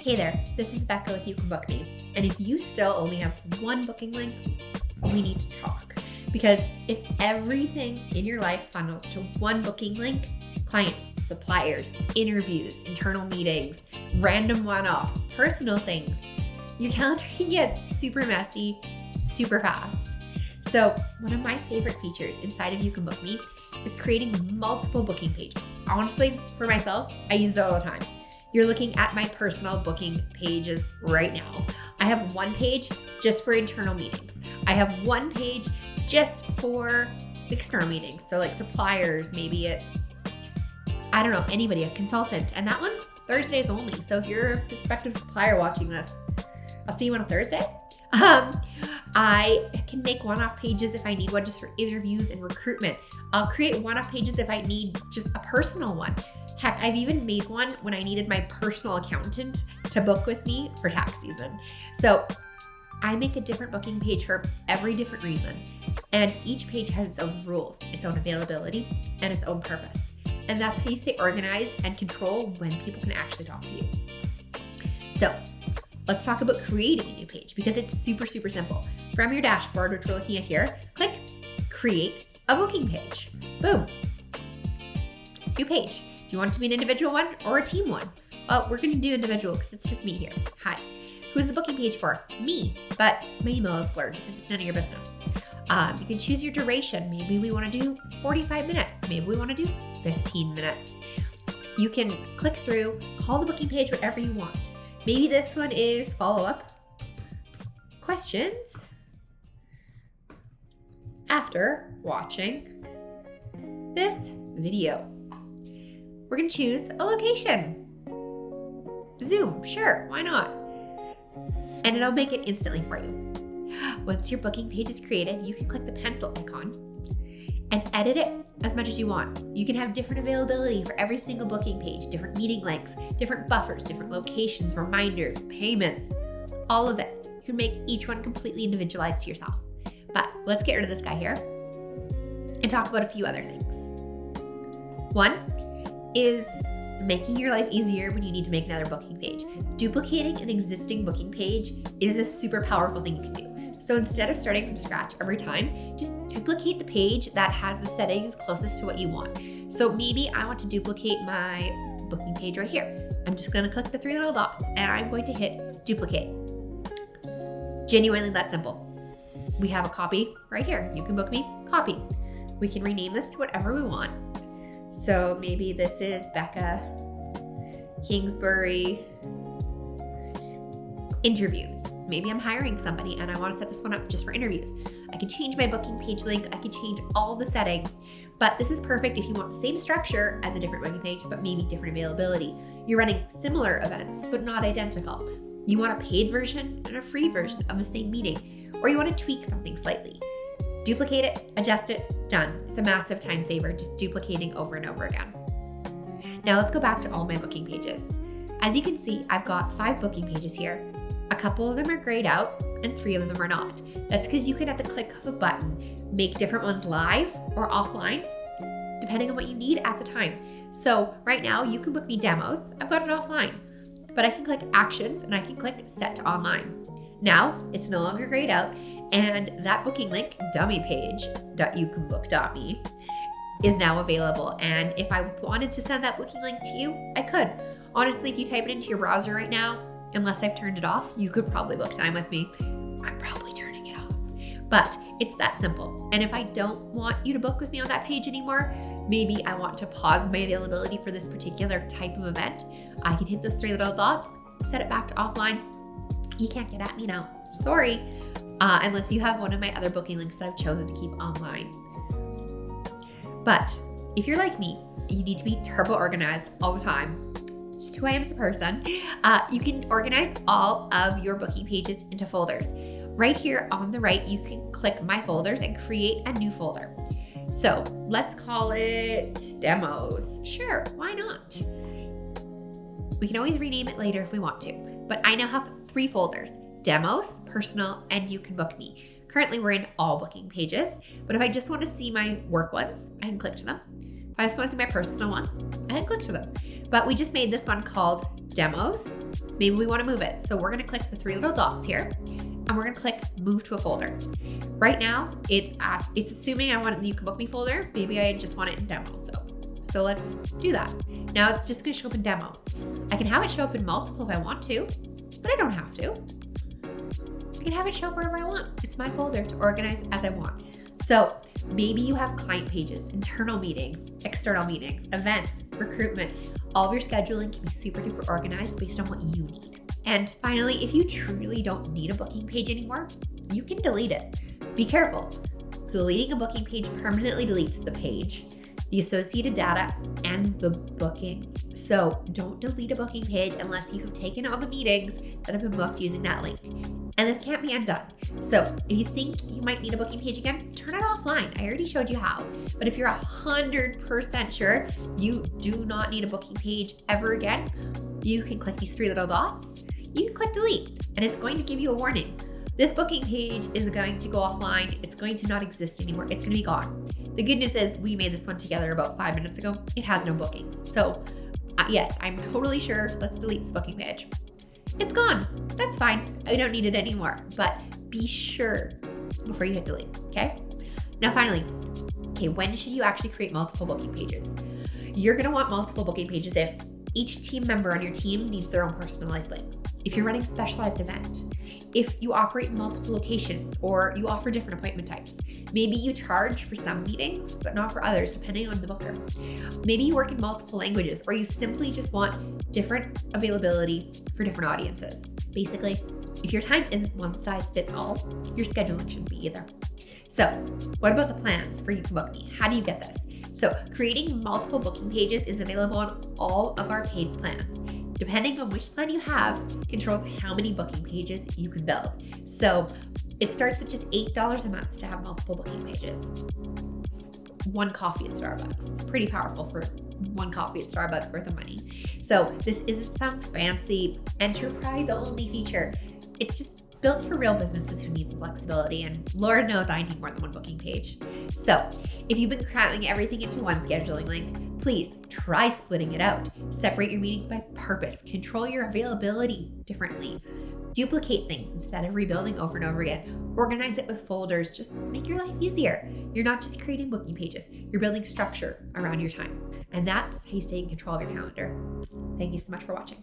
Hey there, this is Becca with YouCanBookMe, and if you still only have one booking link, we need to talk. Because if everything in your life funnels to one booking link, clients, suppliers, interviews, internal meetings, random one-offs, personal things, your calendar can get super messy, super fast. So one of my favorite features inside of YouCanBookMe is creating multiple booking pages. Honestly, for myself, I use it all the time. You're looking at my personal booking pages right now. I have one page just for internal meetings. I have one page just for external meetings. So like suppliers, maybe it's, I don't know, anybody, a consultant. And that one's Thursdays only. So if you're a prospective supplier watching this, I'll see you on a Thursday. I can make one-off pages if I need one just for interviews and recruitment. I'll create one-off pages if I need just a personal one. Heck, I've even made one when I needed my personal accountant to book with me for tax season. So I make a different booking page for every different reason. And each page has its own rules, its own availability, and its own purpose. And that's how you stay organized and control when people can actually talk to you. So let's talk about creating a new page because it's super, super simple. From your dashboard, which we're looking at here, click Create a Booking Page. Boom. New page. Do you want it to be an individual one or a team one? Well, we're going to do individual because it's just me here. Hi. Who's the booking page for? Me. But my email is blurred because it's none of your business. You can choose your duration. Maybe we want to do 45 minutes. Maybe we want to do 15 minutes. You can click through, call the booking page whatever you want. Maybe this one is follow-up questions after watching this video. We're going to choose a location. Zoom, sure, why not? And it'll make it instantly for you. Once your booking page is created, you can click the pencil icon and edit it as much as you want. You can have different availability for every single booking page, different meeting links, different buffers, different locations, reminders, payments, all of it. You can make each one completely individualized to yourself. But let's get rid of this guy here and talk about a few other things. One is making your life easier when you need to make another booking page. Duplicating an existing booking page is a super powerful thing you can do. So instead of starting from scratch every time, just duplicate the page that has the settings closest to what you want. So maybe I want to duplicate my booking page right here. I'm just going to click the three little dots and I'm going to hit duplicate. Genuinely that simple. We have a copy right here. You can book me, copy. We can rename this to whatever we want. So maybe this is Becca Kingsbury interviews. Maybe I'm hiring somebody and I want to set this one up just for interviews. I can change my booking page link. I can change all the settings, but this is perfect if you want the same structure as a different booking page, but maybe different availability. You're running similar events, but not identical. You want a paid version and a free version of the same meeting, or you want to tweak something slightly. Duplicate it, adjust it, done. It's a massive time saver, just duplicating over and over again. Now let's go back to all my booking pages. As you can see, I've got 5 booking pages here. A couple of them are grayed out and 3 of them are not. That's because you can, at the click of a button, make different ones live or offline, depending on what you need at the time. So right now, you can book me demos. I've got it offline, but I can click actions and I can click set to online. Now it's no longer grayed out, and that booking link, dummypage.youcanbook.me, is now available. And if I wanted to send that booking link to you, I could. Honestly, if you type it into your browser right now, unless I've turned it off, you could probably book time with me. I'm probably turning it off. But it's that simple. And if I don't want you to book with me on that page anymore, maybe I want to pause my availability for this particular type of event, I can hit those 3 little dots, set it back to offline. You can't get at me now. Sorry. Unless you have one of my other booking links that I've chosen to keep online. But if you're like me, you need to be turbo organized all the time. It's just who I am as a person. You can organize all of your booking pages into folders. Right here on the right, you can click My Folders and create a new folder. So let's call it Demos. Sure, why not? We can always rename it later if we want to. But I now have 3 folders. Demos, Personal, and You Can Book Me. Currently, we're in all booking pages, but if I just want to see my work ones, I can click to them. If I just want to see my personal ones, I can click to them. But we just made this one called demos, maybe we want to move it. So we're going to click the three little dots here and we're going to click move to a folder. Right now, it's assuming I want it in the YouCanBookMe folder. Maybe I just want it in demos though. So let's do that. Now it's just going to show up in demos. I can have it show up in multiple if I want to, but I don't have to. I can have it show up wherever I want. It's my folder to organize as I want. So maybe you have client pages, internal meetings, external meetings, events, recruitment. All of your scheduling can be super duper organized based on what you need. And finally, if you truly don't need a booking page anymore, you can delete it. Be careful. Deleting a booking page permanently deletes the page, the associated data, and the bookings. So don't delete a booking page unless you have taken all the meetings that have been booked using that link. And this can't be undone. So if you think you might need a booking page again, turn it offline. I already showed you how. But if you're 100% sure you do not need a booking page ever again, you can click these three little dots. You can click delete, and it's going to give you a warning. This booking page is going to go offline. It's going to not exist anymore. It's going to be gone. The good news is we made this one together about 5 minutes ago. It has no bookings. So yes, I'm totally sure. Let's delete this booking page. It's gone. That's fine. I don't need it anymore, but be sure before you hit delete, okay? Now finally, when should you actually create multiple booking pages? You're gonna want multiple booking pages if each team member on your team needs their own personalized link. If you're running a specialized event, if you operate in multiple locations or you offer different appointment types. Maybe you charge for some meetings, but not for others, depending on the booker. Maybe you work in multiple languages, or you simply just want different availability for different audiences. Basically, if your time isn't one size fits all, your scheduling shouldn't be either. So what about the plans for YouCanBookMe? How do you get this? So creating multiple booking pages is available on all of our paid plans. Depending on which plan you have, controls how many booking pages you can build. So it starts at just $8 a month to have multiple booking pages. It's one coffee at Starbucks. It's pretty powerful for one coffee at Starbucks worth of money. So this isn't some fancy enterprise-only feature. It's just built for real businesses who need some flexibility, and Lord knows I need more than one booking page. So if you've been cramming everything into one scheduling link, please try splitting it out. Separate your meetings by purpose. Control your availability differently. Duplicate things instead of rebuilding over and over again. Organize it with folders. Just make your life easier. You're not just creating booking pages. You're building structure around your time. And that's how you stay in control of your calendar. Thank you so much for watching.